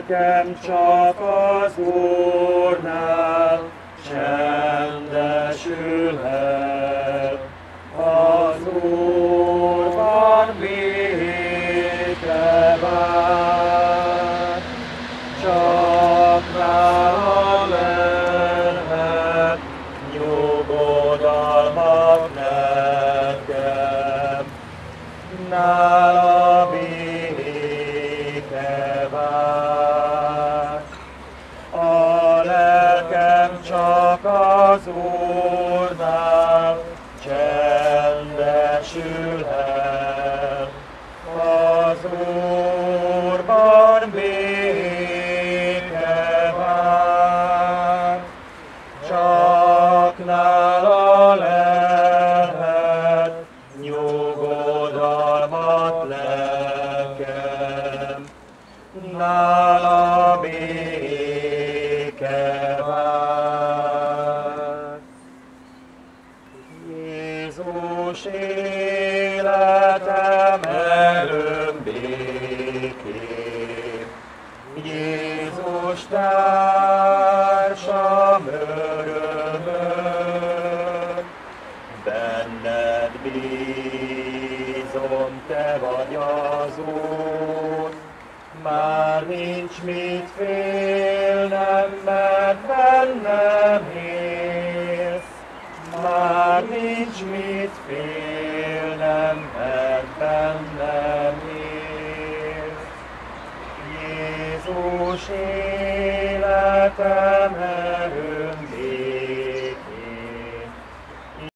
lelkem csak az Úrnál csendesülhet. Az Úrban béke vár, csak nála lehet nyugodalmat nekem. Nála béke vár. A lelkem csak az Úrnál csendesülhet. Az Úrban béke vár, csak nála lehet nyugodalmat nekem. Nála béke vár. Jézus életem örömbékén, Jézus társam örömöm, benned bízom, te vagy az Úr, már nincs mit félnem, mert bennem élsz. Már nincs mit félnem, mert bennem élsz. Jézus életem erő,